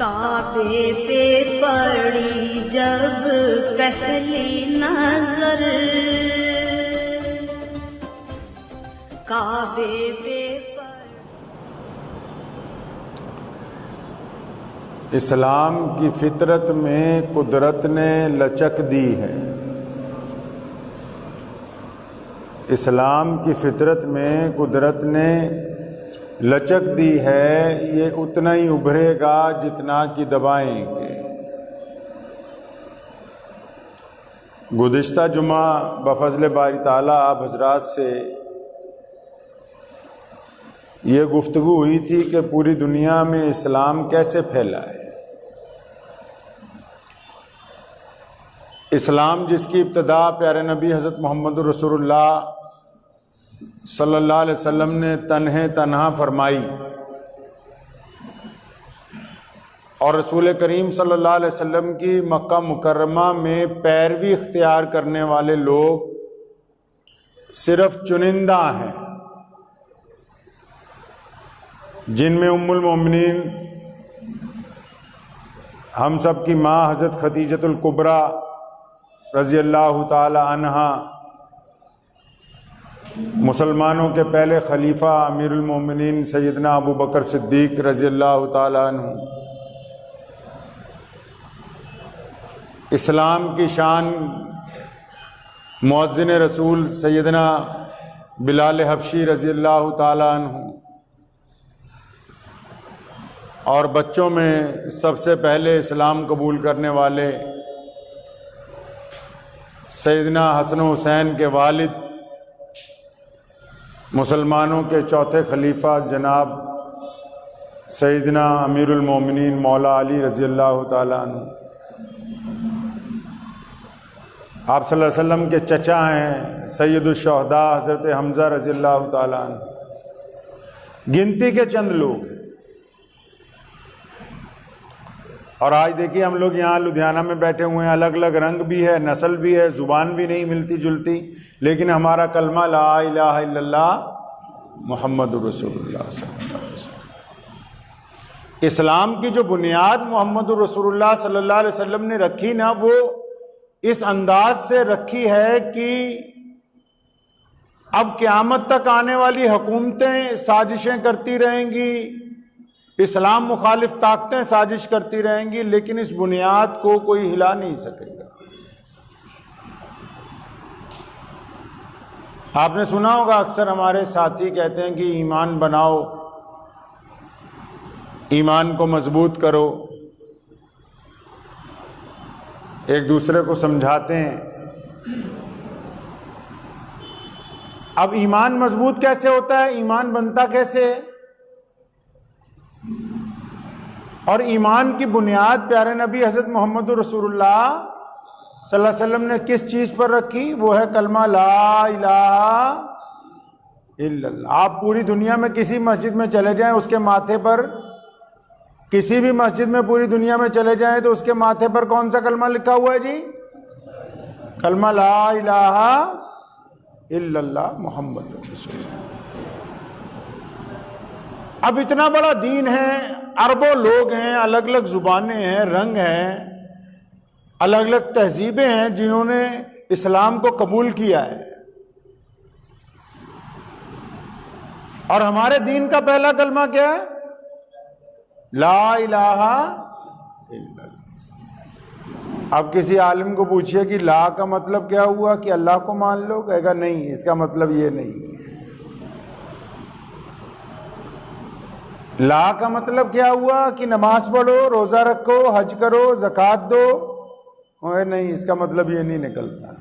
کعبے پہ پڑی جب پہلی نظر، کعبے پہ اسلام کی فطرت میں قدرت نے لچک دی ہے۔ اسلام کی فطرت میں قدرت نے لچک دی ہے، یہ اتنا ہی ابھرے گا جتنا کہ دبائیں گے۔ گزشتہ جمعہ بفضل باری تعالیٰ آپ حضرات سے یہ گفتگو ہوئی تھی کہ پوری دنیا میں اسلام کیسے پھیلا ہے۔ اسلام جس کی ابتدا پیارے نبی حضرت محمد رسول اللہ صلی اللہ علیہ وسلم نے تنہا فرمائی، اور رسول کریم صلی اللہ علیہ وسلم کی مکہ مکرمہ میں پیروی اختیار کرنے والے لوگ صرف چنندہ ہیں، جن میں ام المومنین ہم سب کی ماں حضرت خدیجۃ الکبریٰ رضی اللہ تعالی عنہا، مسلمانوں کے پہلے خلیفہ امیر المومنین سیدنا ابو بکر صدیق رضی اللہ تعالی عنہ، اسلام کی شان مؤذن رسول سیدنا بلال حبشی رضی اللہ تعالی عنہ، اور بچوں میں سب سے پہلے اسلام قبول کرنے والے سیدنا حسن و حسین کے والد، مسلمانوں کے چوتھے خلیفہ جناب سیدنا امیر المومنین مولا علی رضی اللہ تعالیٰ عنہ، آپ صلی اللہ علیہ وسلم کے چچا ہیں سید الشہداء حضرت حمزہ رضی اللہ تعالیٰ عنہ، گنتی کے چند لوگ۔ اور آج دیکھیے ہم لوگ یہاں لدھیانہ میں بیٹھے ہوئے ہیں، الگ الگ رنگ بھی ہے، نسل بھی ہے، زبان بھی نہیں ملتی جلتی، لیکن ہمارا کلمہ لا الہ الا اللہ محمد رسول اللہ صلی اللہ علیہ وسلم۔ اسلام کی جو بنیاد محمد رسول اللہ صلی اللہ علیہ وسلم نے رکھی نا، وہ اس انداز سے رکھی ہے کہ اب قیامت تک آنے والی حکومتیں سازشیں کرتی رہیں گی، اسلام مخالف طاقتیں سازش کرتی رہیں گی، لیکن اس بنیاد کو کوئی ہلا نہیں سکے گا۔ آپ نے سنا ہوگا اکثر ہمارے ساتھی کہتے ہیں کہ ایمان بناؤ، ایمان کو مضبوط کرو، ایک دوسرے کو سمجھاتے ہیں۔ اب ایمان مضبوط کیسے ہوتا ہے؟ ایمان بنتا کیسے ہے؟ اور ایمان کی بنیاد پیارے نبی حضرت محمد رسول اللہ صلی اللہ علیہ وسلم نے کس چیز پر رکھی؟ وہ ہے کلمہ لا الہ الا اللہ۔ آپ پوری دنیا میں کسی مسجد میں چلے جائیں، اس کے ماتھے پر، کسی بھی مسجد میں پوری دنیا میں چلے جائیں تو اس کے ماتھے پر کون سا کلمہ لکھا ہوا ہے جی؟ کلمہ لا الہ الا اللہ محمد رسول اللہ۔ اب اتنا بڑا دین ہے، اربوں لوگ ہیں، الگ الگ زبانیں ہیں، رنگ ہیں، الگ الگ تہذیبیں ہیں جنہوں نے اسلام کو قبول کیا ہے، اور ہمارے دین کا پہلا کلمہ کیا ہے؟ لا الہ الا اللہ۔ اب کسی عالم کو پوچھئے کہ لا کا مطلب کیا ہوا، کہ اللہ کو مان لو، کہے گا نہیں، اس کا مطلب یہ نہیں ہے۔ لا کا مطلب کیا ہوا کہ نماز پڑھو، روزہ رکھو، حج کرو، زکوٰۃ دو، نہیں، اس کا مطلب یہ نہیں نکلتا۔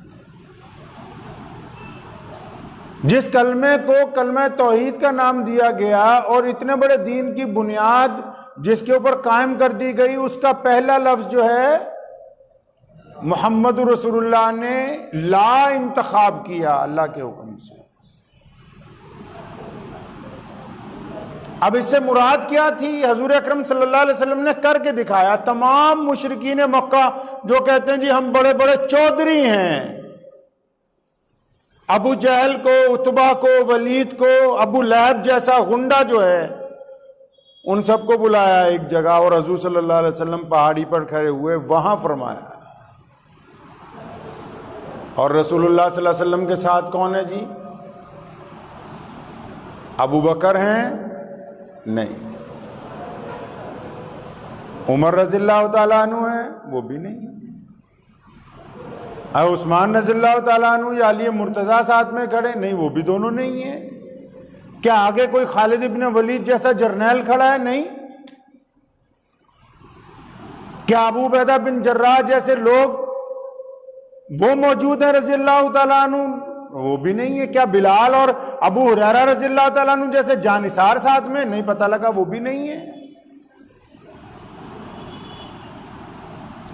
جس کلمے کو کلمہ توحید کا نام دیا گیا اور اتنے بڑے دین کی بنیاد جس کے اوپر قائم کر دی گئی، اس کا پہلا لفظ جو ہے محمد رسول اللہ نے لا انتخاب کیا اللہ کے حکم سے۔ اب اس سے مراد کیا تھی؟ حضور اکرم صلی اللہ علیہ وسلم نے کر کے دکھایا۔ تمام مشرکین مکہ جو کہتے ہیں جی ہم بڑے بڑے چودھری ہیں، ابو جہل کو، عتبہ کو، ولید کو، ابو لہب جیسا غنڈہ جو ہے، ان سب کو بلایا ایک جگہ اور حضور صلی اللہ علیہ وسلم پہاڑی پر کھڑے ہوئے، وہاں فرمایا. اور رسول اللہ صلی اللہ علیہ وسلم کے ساتھ کون ہے جی؟ ابو بکر ہیں؟ نہیں. عمر رضی اللہ تعالیٰ عنہ ہیں؟ وہ بھی نہیں. عثمان رضی اللہ تعالیٰ عنہ یا علی مرتضیٰ ساتھ میں کھڑے؟ نہیں، وہ بھی دونوں نہیں ہیں. کیا آگے کوئی خالد ابن ولید جیسا جرنیل کھڑا ہے؟ نہیں. کیا ابو عبیدہ بن جراح جیسے لوگ وہ موجود ہیں رضی اللہ تعالیٰ عنہ؟ وہ بھی نہیں ہے. کیا بلال اور ابو ہریرہ رضی اللہ تعالیٰ عنہ جیسے جانثار ساتھ میں؟ نہیں، پتہ لگا وہ بھی نہیں ہے.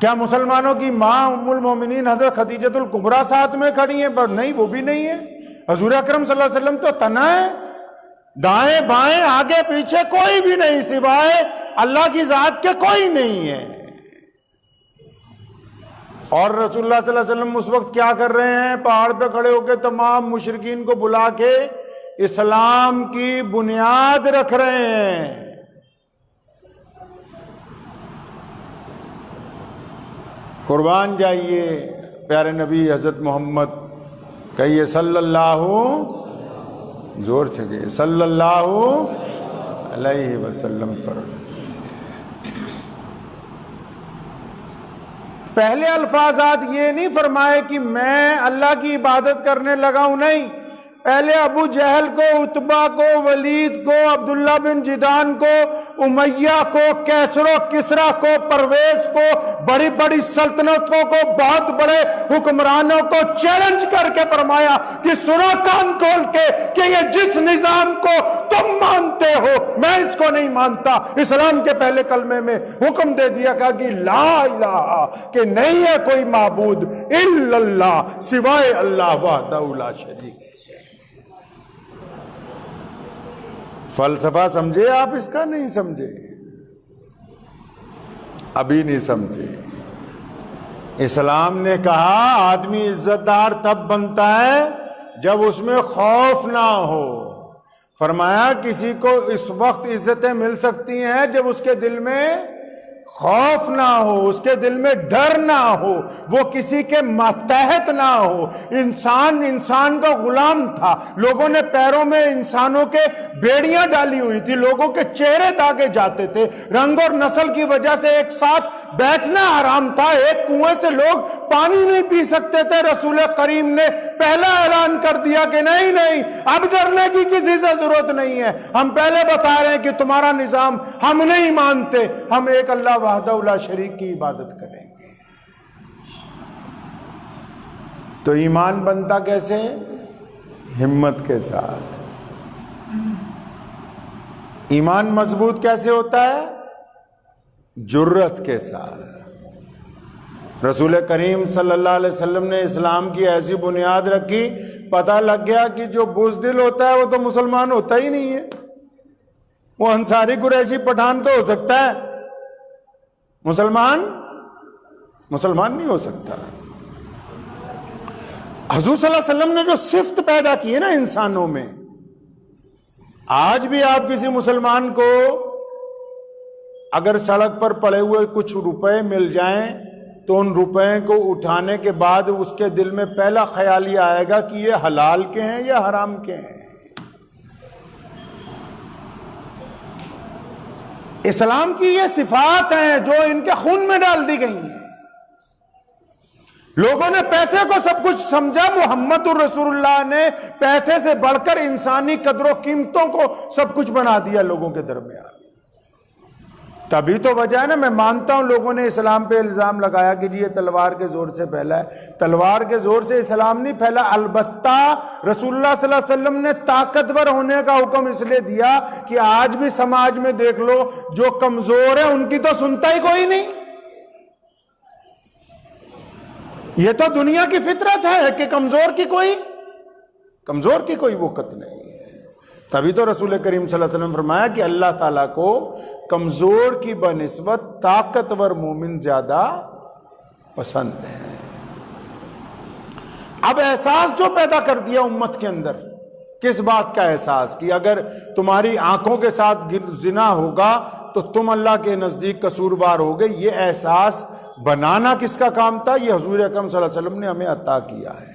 کیا مسلمانوں کی ماں ام المومنین حضرت خدیجۃ الکبریٰ ساتھ میں کھڑی ہیں؟ پر نہیں، وہ بھی نہیں ہے. حضور اکرم صلی اللہ علیہ وسلم تو تنہا ہے، دائیں بائیں آگے پیچھے کوئی بھی نہیں، سوائے اللہ کی ذات کے کوئی نہیں ہے. اور رسول اللہ صلی اللہ علیہ وسلم اس وقت کیا کر رہے ہیں؟ پہاڑ پہ کھڑے ہو کے تمام مشرکین کو بلا کے اسلام کی بنیاد رکھ رہے ہیں. قربان جائیے پیارے نبی حضرت محمد، کہیے صلی اللہ، زور سے کہیے صلی اللہ علیہ وسلم پر. پہلے الفاظات یہ نہیں فرمائے کہ میں اللہ کی عبادت کرنے لگا ہوں، نہیں. پہلے ابو جہل کو، عتبہ کو، ولید کو، عبداللہ بن جدان کو، امیہ کو، کیسر و کسریٰ کو، پرویز کو، بڑی بڑی سلطنتوں کو، بہت بڑے حکمرانوں کو چیلنج کر کے فرمایا کہ سنو کان کھول کے کہ یہ جس نظام کو تم مانتے ہو میں اس کو نہیں مانتا. اسلام کے پہلے کلمے میں حکم دے دیا کہ لا الہ، کہ نہیں ہے کوئی معبود الا اللہ، سوائے اللہ وحدہ لا شریک. فلسفہ سمجھے آپ اس کا؟ نہیں سمجھے، ابھی نہیں سمجھے. اسلام نے کہا آدمی عزت دار تب بنتا ہے جب اس میں خوف نہ ہو. فرمایا کسی کو اس وقت عزتیں مل سکتی ہیں جب اس کے دل میں خوف نہ ہو، اس کے دل میں ڈر نہ ہو، وہ کسی کے ماتحت نہ ہو. انسان کا غلام تھا، لوگوں نے پیروں میں انسانوں کے بیڑیاں ڈالی ہوئی تھی، لوگوں کے چہرے داغے جاتے تھے، رنگ اور نسل کی وجہ سے ایک ساتھ بیٹھنا حرام تھا، ایک کنویں سے لوگ پانی نہیں پی سکتے تھے. رسول کریم نے پہلا اعلان کر دیا کہ نہیں، اب ڈرنے کی کسی سے ضرورت نہیں ہے. ہم پہلے بتا رہے ہیں کہ تمہارا نظام ہم نہیں مانتے، ہم ایک اللہ وحدہ لا شریک کی عبادت کریں گے. تو ایمان بنتا کیسے؟ ہمت کے ساتھ. ایمان مضبوط کیسے ہوتا ہے؟ جرت کے ساتھ. رسول کریم صلی اللہ علیہ وسلم نے اسلام کی ایسی بنیاد رکھی، پتہ لگ گیا کہ جو بزدل ہوتا ہے وہ تو مسلمان ہوتا ہی نہیں ہے. وہ انصاری قریشی پٹھان تو ہو سکتا ہے، مسلمان نہیں ہو سکتا. حضور صلی اللہ علیہ وسلم نے جو صفت پیدا کی ہے نا انسانوں میں، آج بھی آپ کسی مسلمان کو اگر سڑک پر پڑے ہوئے کچھ روپے مل جائیں تو ان روپے کو اٹھانے کے بعد اس کے دل میں پہلا خیال یہ آئے گا کہ یہ حلال کے ہیں یا حرام کے ہیں. اسلام کی یہ صفات ہیں جو ان کے خون میں ڈال دی گئی ہیں. لوگوں نے پیسے کو سب کچھ سمجھا، محمد الرسول اللہ نے پیسے سے بڑھ کر انسانی قدر و قیمتوں کو سب کچھ بنا دیا لوگوں کے درمیان. تبھی تو وجہ ہے نا. میں مانتا ہوں لوگوں نے اسلام پہ الزام لگایا کہ یہ تلوار کے زور سے پھیلا ہے. تلوار کے زور سے اسلام نہیں پھیلا، البتہ رسول اللہ صلی اللہ علیہ وسلم نے طاقتور ہونے کا حکم اس لیے دیا کہ آج بھی سماج میں دیکھ لو جو کمزور ہے ان کی تو سنتا ہی کوئی نہیں. یہ تو دنیا کی فطرت ہے کہ کمزور کی کوئی وقت نہیں ہے. تبھی تو رسول کریم صلی اللہ علیہ وسلم فرمایا کہ اللہ تعالیٰ کو کمزور کی بنسبت طاقتور مومن زیادہ پسند ہے. اب احساس جو پیدا کر دیا امت کے اندر کس بات کا احساس کہ اگر تمہاری آنکھوں کے ساتھ زنا ہوگا تو تم اللہ کے نزدیک قصوروار ہوگے؟ یہ احساس بنانا کس کا کام تھا؟ یہ حضور اکرم صلی اللہ علیہ وسلم نے ہمیں عطا کیا ہے۔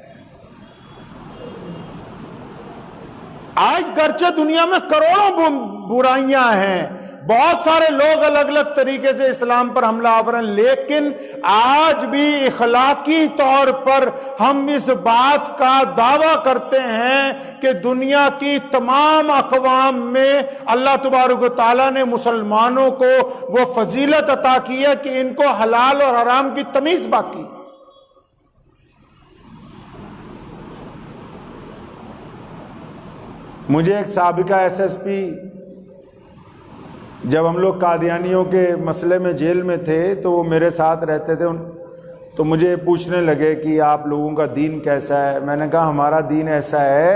آج گرچہ دنیا میں کروڑوں برائیاں ہیں، بہت سارے لوگ الگ الگ طریقے سے اسلام پر حملہ آور ہیں، لیکن آج بھی اخلاقی طور پر ہم اس بات کا دعویٰ کرتے ہیں کہ دنیا کی تمام اقوام میں اللہ تبارک و تعالیٰ نے مسلمانوں کو وہ فضیلت عطا کی ہے کہ ان کو حلال اور حرام کی تمیز باقی ہے۔ مجھے ایک سابقہ ایس ایس پی، جب ہم لوگ قادیانیوں کے مسئلے میں جیل میں تھے تو وہ میرے ساتھ رہتے تھے، تو مجھے پوچھنے لگے کہ آپ لوگوں کا دین کیسا ہے؟ میں نے کہا ہمارا دین ایسا ہے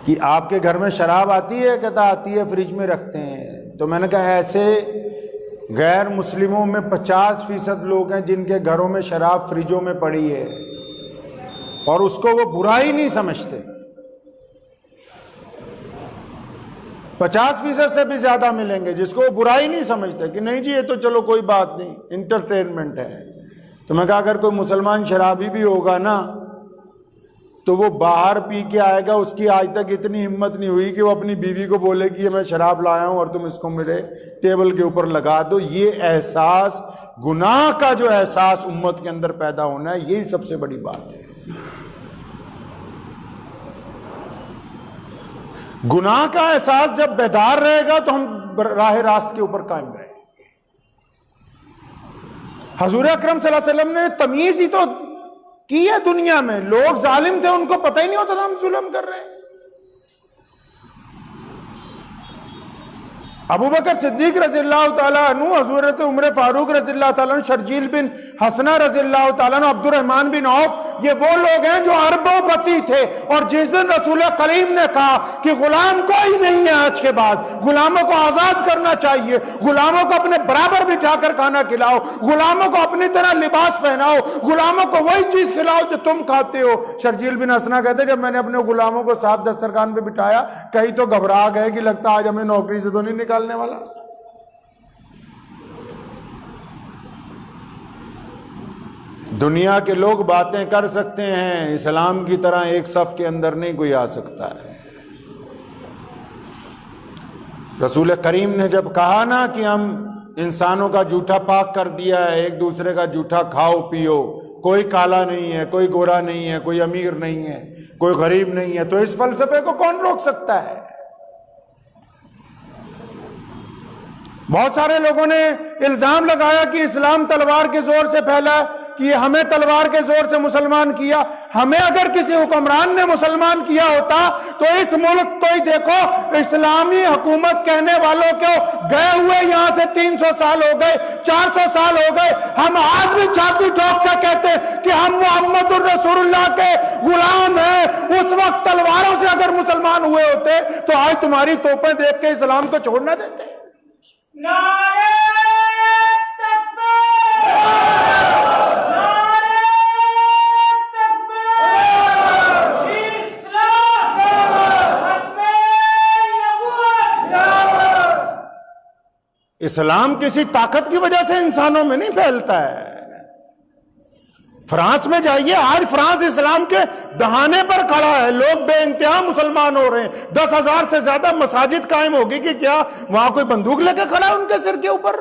کہ آپ کے گھر میں شراب آتی ہے؟ کہتا آتی ہے، فریج میں رکھتے ہیں۔ تو میں نے کہا ایسے غیر مسلموں میں 50% لوگ ہیں جن کے گھروں میں شراب فریجوں میں پڑی ہے اور اس کو وہ برائی نہیں سمجھتے۔ 50% سے بھی زیادہ ملیں گے جس کو وہ برائی نہیں سمجھتے کہ نہیں جی یہ تو چلو کوئی بات نہیں، انٹرٹینمنٹ ہے۔ تو میں کہا اگر کوئی مسلمان شرابی بھی ہوگا نا تو وہ باہر پی کے آئے گا، اس کی آج تک اتنی ہمت نہیں ہوئی کہ وہ اپنی بیوی کو بولے کہ یہ میں شراب لایا ہوں اور تم اس کو میرے ٹیبل کے اوپر لگا دو۔ یہ احساس، گناہ کا جو احساس امت کے اندر پیدا ہونا ہے، یہی سب سے بڑی بات ہے۔ گناہ کا احساس جب بیدار رہے گا تو ہم راہ راست کے اوپر قائم رہیں گے۔ حضور اکرم صلی اللہ علیہ وسلم نے تمیز ہی تو کی ہے دنیا میں، لوگ ظالم تھے، ان کو پتہ ہی نہیں ہوتا تھا ہم ظلم کر رہے ہیں۔ ابو بکر صدیق رضی اللہ تعالیٰ عنہ، حضرت عمر فاروق رضی اللہ تعالیٰ عنہ، شرجیل بن حسنہ رضی اللہ تعالیٰ عنہ، عبد الرحمن بن عوف، یہ وہ لوگ ہیں جو اربوں پتی تھے۔ اور جس دن رسول کریم نے کہا کہ غلام کوئی نہیں ہے آج کے بعد، غلاموں کو آزاد کرنا چاہیے، غلاموں کو اپنے برابر بٹھا کر کھانا کھلاؤ، غلاموں کو اپنی طرح لباس پہناؤ، غلاموں کو وہی چیز کھلاؤ جو تم کھاتے ہو۔ شرجیل بن حسنہ کہتے جب میں نے اپنے غلاموں کو ساتھ دسترخوان پہ بٹھایا، کئی تو گھبرا گئے کہ لگتا آج ہمیں نوکری سے تو نہیں نکالنے والا۔ دنیا کے لوگ باتیں کر سکتے ہیں، اسلام کی طرح ایک صف کے اندر نہیں کوئی آ سکتا ہے۔ رسول کریم نے جب کہا نا کہ ہم انسانوں کا جھوٹا پاک کر دیا ہے، ایک دوسرے کا جھوٹا کھاؤ پیو، کوئی کالا نہیں ہے، کوئی گورا نہیں ہے، کوئی امیر نہیں ہے، کوئی غریب نہیں ہے، تو اس فلسفے کو کون روک سکتا ہے؟ بہت سارے لوگوں نے الزام لگایا کہ اسلام تلوار کے زور سے پھیلا، کہ ہمیں تلوار کے زور سے مسلمان کیا۔ ہمیں اگر کسی حکمران نے مسلمان کیا ہوتا تو اس ملک کو ہی دیکھو، اسلامی حکومت کہنے والوں کو گئے ہوئے یہاں سے 300 سال ہو گئے، 400 سال ہو گئے، ہم آج بھی چھاتی ٹھوک کر کہتے کہ ہم محمد الرسول اللہ کے غلام ہیں۔ اس وقت تلواروں سے اگر مسلمان ہوئے ہوتے تو آج تمہاری توپیں دیکھ کے اسلام کو چھوڑ نہ دیتے۔ نعرہ تکبیر! نعرہ تکبیر! اسلام! ختم نبوت! اسلام کسی طاقت کی وجہ سے انسانوں میں نہیں پھیلتا ہے۔ فرانس میں جائیے، آج فرانس اسلام کے دہانے پر کھڑا ہے، لوگ بے انتہا مسلمان ہو رہے ہیں، 10,000 سے زیادہ مساجد قائم ہوگی کہ کیا وہاں کوئی بندوق لے کے کھڑا ہے ان کے سر کے اوپر؟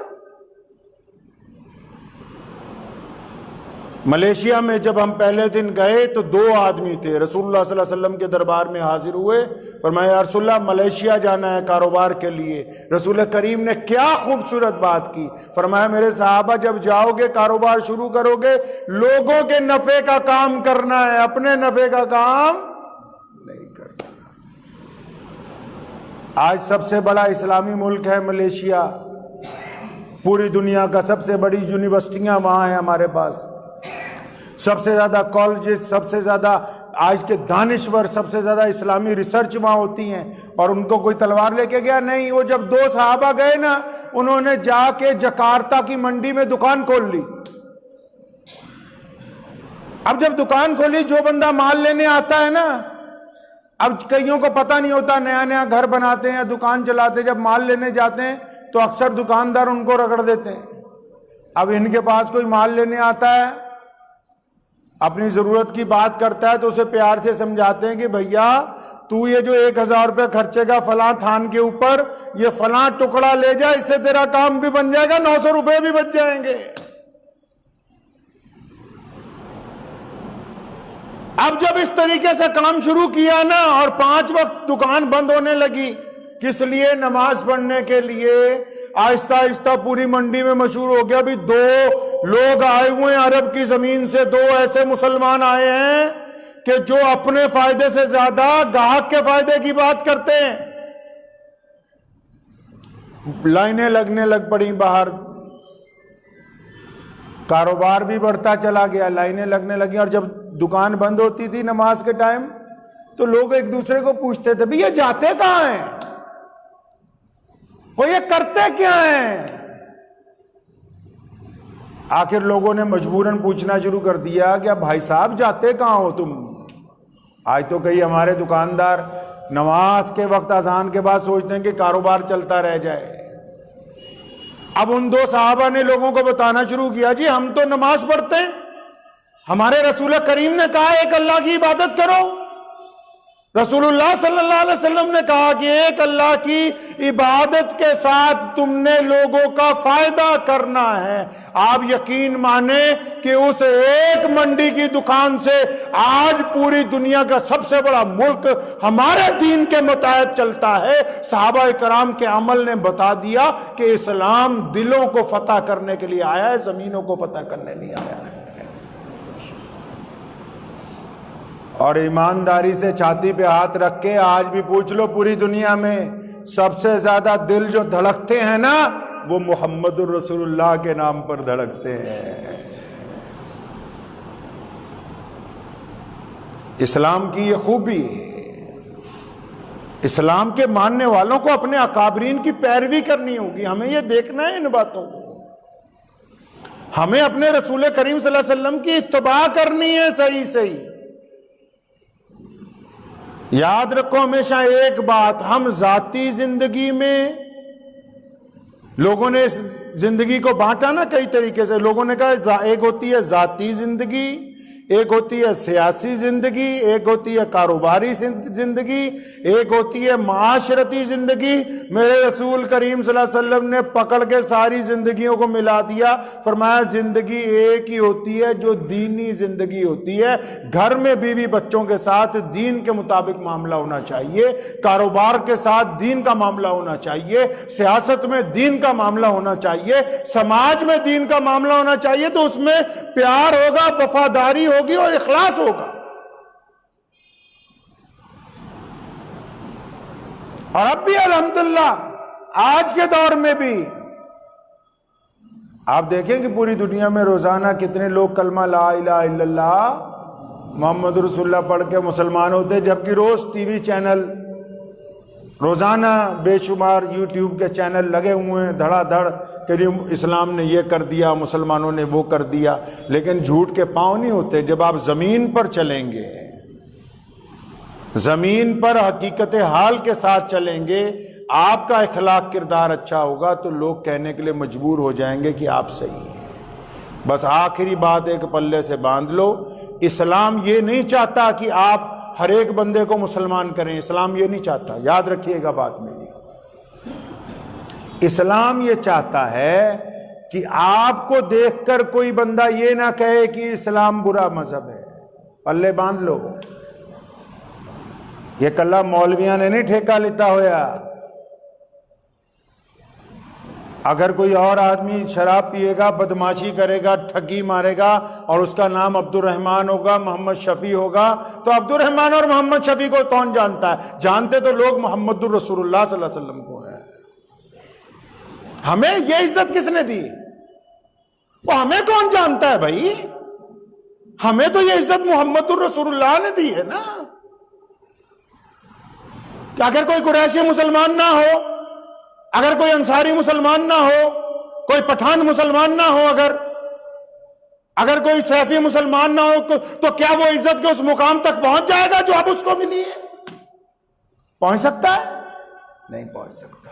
ملیشیا میں جب ہم پہلے دن گئے تو 2 آدمی تھے، رسول اللہ صلی اللہ علیہ وسلم کے دربار میں حاضر ہوئے، فرمایا یا رسول اللہ ملیشیا جانا ہے کاروبار کے لیے۔ رسول کریم نے کیا خوبصورت بات کی، فرمایا میرے صحابہ جب جاؤ گے کاروبار شروع کرو گے، لوگوں کے نفع کا کام کرنا ہے، اپنے نفع کا کام نہیں کرنا۔ آج سب سے بڑا اسلامی ملک ہے ملیشیا، پوری دنیا کا سب سے بڑی یونیورسٹیاں وہاں ہیں ہمارے پاس، سب سے زیادہ کالجز، سب سے زیادہ آج کے دانشور، سب سے زیادہ اسلامی ریسرچ وہاں ہوتی ہیں۔ اور ان کو کوئی تلوار لے کے گیا نہیں، وہ جب 2 صحابہ گئے نا، انہوں نے جا کے جکارتا کی منڈی میں دکان کھول لی، اب جب دکان کھولی، جو بندہ مال لینے آتا ہے نا، اب کئیوں کو پتہ نہیں ہوتا، نیا نیا گھر بناتے ہیں، دکان چلاتے ہیں، جب مال لینے جاتے ہیں تو اکثر دکاندار ان کو رگڑ دیتے ہیں۔ اب ان کے پاس کوئی مال لینے آتا ہے، اپنی ضرورت کی بات کرتا ہے تو اسے پیار سے سمجھاتے ہیں کہ بھیا تو یہ جو 1000 روپے خرچے گا فلاں تھان کے اوپر، یہ فلاں ٹکڑا لے جا، اس سے تیرا کام بھی بن جائے گا، 900 روپے بھی بچ جائیں گے۔ اب جب اس طریقے سے کام شروع کیا نا، اور 5 وقت دکان بند ہونے لگی، کس لیے؟ نماز پڑھنے کے لیے۔ آہستہ آہستہ پوری منڈی میں مشہور ہو گیا، بھی 2 لوگ آئے ہوئے ہیں عرب کی زمین سے، 2 ایسے مسلمان آئے ہیں کہ جو اپنے فائدے سے زیادہ گاہک کے فائدے کی بات کرتے ہیں۔ لائنیں لگنے لگ پڑیں باہر، کاروبار بھی بڑھتا چلا گیا، لائنیں لگنے لگی، اور جب دکان بند ہوتی تھی نماز کے ٹائم تو لوگ ایک دوسرے کو پوچھتے تھے، بھی یہ جاتے کہاں ہیں، وہ یہ کرتے کیا ہیں؟ آخر لوگوں نے مجبوراً پوچھنا شروع کر دیا کہ اب بھائی صاحب جاتے کہاں ہو تم؟ آج تو کئی ہمارے دکاندار نماز کے وقت اذان کے بعد سوچتے ہیں کہ کاروبار چلتا رہ جائے۔ اب ان 2 صحابہ نے لوگوں کو بتانا شروع کیا، جی ہم تو نماز پڑھتے ہیں، ہمارے رسول کریم نے کہا ایک اللہ کی عبادت کرو، رسول اللہ صلی اللہ علیہ وسلم نے کہا کہ ایک اللہ کی عبادت کے ساتھ تم نے لوگوں کا فائدہ کرنا ہے۔ آپ یقین مانیں کہ اس ایک منڈی کی دکان سے آج پوری دنیا کا سب سے بڑا ملک ہمارے دین کے متحد چلتا ہے۔ صحابہ کرام کے عمل نے بتا دیا کہ اسلام دلوں کو فتح کرنے کے لیے آیا ہے، زمینوں کو فتح کرنے نہیں آیا ہے۔ اور ایمانداری سے چھاتی پہ ہاتھ رکھ کے آج بھی پوچھ لو، پوری دنیا میں سب سے زیادہ دل جو دھڑکتے ہیں نا، وہ محمد الرسول اللہ کے نام پر دھڑکتے ہیں۔ اسلام کی یہ خوبی ہے، اسلام کے ماننے والوں کو اپنے اکابرین کی پیروی کرنی ہوگی۔ ہمیں یہ دیکھنا ہے ان باتوں کو، ہمیں اپنے رسول کریم صلی اللہ علیہ وسلم کی اتباع کرنی ہے صحیح صحیح۔ یاد رکھو ہمیشہ ایک بات، ہم ذاتی زندگی میں لوگوں نے اس زندگی کو بانٹا نا کئی طریقے سے۔ لوگوں نے کہا ایک ہوتی ہے ذاتی زندگی، ایک ہوتی ہے سیاسی زندگی، ایک ہوتی ہے کاروباری زندگی، ایک ہوتی ہے معاشرتی زندگی۔ میرے رسول کریم صلی اللہ علیہ وسلم نے پکڑ کے ساری زندگیوں کو ملا دیا، فرمایا زندگی ایک ہی ہوتی ہے جو دینی زندگی ہوتی ہے۔ گھر میں بیوی بچوں کے ساتھ دین کے مطابق معاملہ ہونا چاہیے، کاروبار کے ساتھ دین کا معاملہ ہونا چاہیے، سیاست میں دین کا معاملہ ہونا چاہیے، سماج میں دین کا معاملہ ہونا چاہیے۔ تو اس میں پیار ہوگا، وفاداری ہوگی اور اخلاص ہوگا۔ اور اب بھی الحمدللہ آج کے دور میں بھی آپ دیکھیں کہ پوری دنیا میں روزانہ کتنے لوگ کلمہ لا الہ الا اللہ محمد رسول اللہ پڑھ کے مسلمان ہوتے، جبکہ روز ٹی وی چینل، روزانہ بے شمار یوٹیوب کے چینل لگے ہوئے ہیں دھڑا دھڑ کہ اسلام نے یہ کر دیا، مسلمانوں نے وہ کر دیا، لیکن جھوٹ کے پاؤں نہیں ہوتے۔ جب آپ زمین پر چلیں گے، زمین پر حقیقت حال کے ساتھ چلیں گے، آپ کا اخلاق کردار اچھا ہوگا تو لوگ کہنے کے لیے مجبور ہو جائیں گے کہ آپ صحیح ہیں۔ بس آخری بات ایک پلے سے باندھ لو، اسلام یہ نہیں چاہتا کہ آپ ہر ایک بندے کو مسلمان کریں، اسلام یہ نہیں چاہتا، یاد رکھیے گا بات میری۔ اسلام یہ چاہتا ہے کہ آپ کو دیکھ کر کوئی بندہ یہ نہ کہے کہ اسلام برا مذہب ہے۔ پلے باندھ لو، یہ کلہ مولویاں نے نہیں ٹھیکہ لیتا ہویا۔ اگر کوئی اور آدمی شراب پیے گا، بدماشی کرے گا، ٹھگی مارے گا اور اس کا نام عبد الرحمن ہوگا، محمد شفیع ہوگا، تو عبد الرحمن اور محمد شفیع کو کون جانتا ہے؟ جانتے تو لوگ محمد الرسول اللہ صلی اللہ علیہ وسلم کو ہے۔ ہمیں یہ عزت کس نے دی؟ وہ ہمیں کون جانتا ہے بھائی؟ ہمیں تو یہ عزت محمد الرسول اللہ نے دی ہے نا۔ کہ اگر کوئی قریشی مسلمان نہ ہو، اگر کوئی انصاری مسلمان نہ ہو، کوئی پٹھان مسلمان نہ ہو، اگر اگر کوئی سیفی مسلمان نہ ہو تو کیا وہ عزت کے اس مقام تک پہنچ جائے گا جو اب اس کو ملی ہے؟ پہنچ سکتا ہے؟ نہیں پہنچ سکتا۔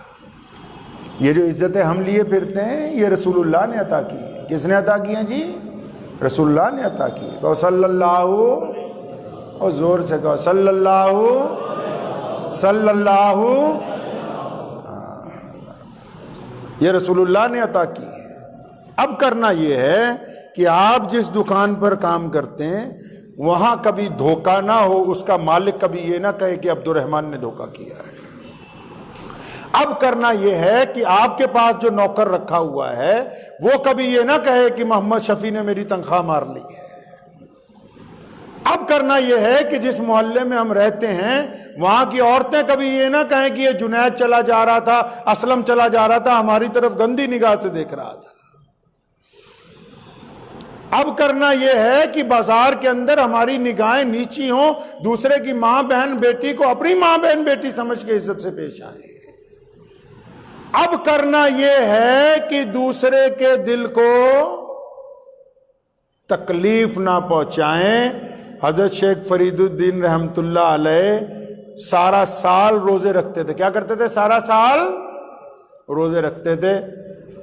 یہ جو عزتیں ہم لیے پھرتے ہیں یہ رسول اللہ نے عطا کی ہے۔ کس نے عطا کی ہیں جی؟ رسول اللہ نے عطا کی ہے۔ صلی اللہ، اور زور سے کہو صلی اللہ، صلی اللہ، یہ رسول اللہ نے عطا کی ہے۔ اب کرنا یہ ہے کہ آپ جس دکان پر کام کرتے ہیں وہاں کبھی دھوکہ نہ ہو، اس کا مالک کبھی یہ نہ کہے کہ عبد الرحمن نے دھوکہ کیا ہے۔ اب کرنا یہ ہے کہ آپ کے پاس جو نوکر رکھا ہوا ہے وہ کبھی یہ نہ کہے کہ محمد شفیع نے میری تنخواہ مار لی ہے۔ اب کرنا یہ ہے کہ جس محلے میں ہم رہتے ہیں وہاں کی عورتیں کبھی یہ نہ کہیں کہ یہ جنید چلا جا رہا تھا، اسلم چلا جا رہا تھا، ہماری طرف گندی نگاہ سے دیکھ رہا تھا۔ اب کرنا یہ ہے کہ بازار کے اندر ہماری نگاہیں نیچی ہوں، دوسرے کی ماں بہن بیٹی کو اپنی ماں بہن بیٹی سمجھ کے عزت سے پیش آئیں۔ اب کرنا یہ ہے کہ دوسرے کے دل کو تکلیف نہ پہنچائیں۔ حضرت شیخ فرید الدین رحمت اللہ علیہ سارا سال روزے رکھتے تھے۔ کیا کرتے تھے؟ سارا سال روزے رکھتے تھے۔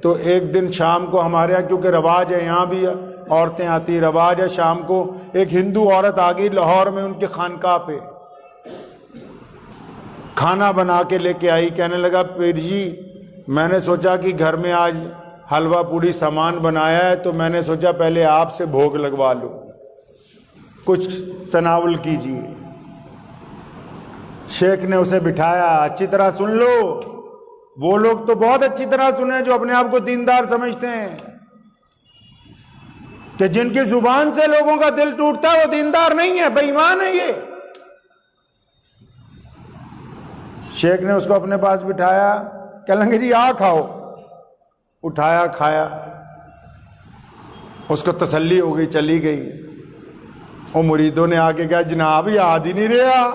تو ایک دن شام کو ہمارے یہاں کیونکہ رواج ہے، یہاں بھی عورتیں آتی، رواج ہے، شام کو ایک ہندو عورت آ گئی لاہور میں ان کے خانقاہ پہ، کھانا بنا کے لے کے آئی۔ کہنے لگا پیر جی میں نے سوچا کہ گھر میں آج حلوہ پوڑی سامان بنایا ہے تو میں نے سوچا پہلے آپ سے بھوگ لگوا لوں، کچھ تناول کیجیے۔ شیخ نے اسے بٹھایا، اچھی طرح سن لو۔ وہ لوگ تو بہت اچھی طرح سنیں جو اپنے آپ کو دیندار سمجھتے ہیں، کہ جن کی زبان سے لوگوں کا دل ٹوٹتا ہے وہ دیندار نہیں ہے، بے ایمان ہے یہ۔ شیخ نے اس کو اپنے پاس بٹھایا، کہنے لگے جی آ کھاؤ۔ اٹھایا، کھایا، اس کو تسلی ہو گئی، چلی گئی۔ وہ مریدوں نے آ کے کہا جناب یاد ہی نہیں رہا،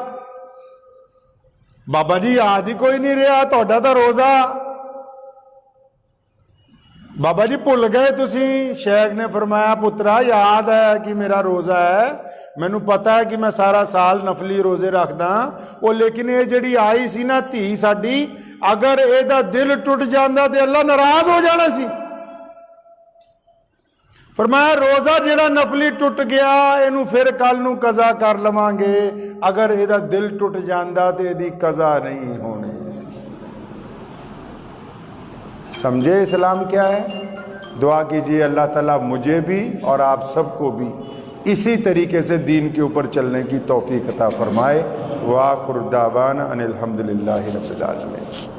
بابا جی یاد ہی کوئی نہیں رہا، تہاڈا تا روزہ بابا جی بھول گئے تسی۔ شیخ نے فرمایا پترا یاد ہے کہ میرا روزہ ہے، مینوں پتا ہے کہ میں سارا سال نفلی روزے رکھدا، وہ لیکن یہ جڑی آئی سی نا دھی ساڈی، اگر یہ دل ٹوٹ جاندا تے اللہ ناراض ہو جانا سی۔ فرمایا روزہ جڑا نفلی ٹوٹ گیا اینو پھر کل نو قضا کر لواں گے، اگر یہ دل ٹوٹ جاندا تے یہ قضا نہیں ہونی سی۔ سمجھے اسلام کیا ہے؟ دعا کیجئے اللہ تعالیٰ مجھے بھی اور آپ سب کو بھی اسی طریقے سے دین کے اوپر چلنے کی توفیق عطا فرمائے۔ وآخر دعوانا ان الحمدللہ رب العالمین۔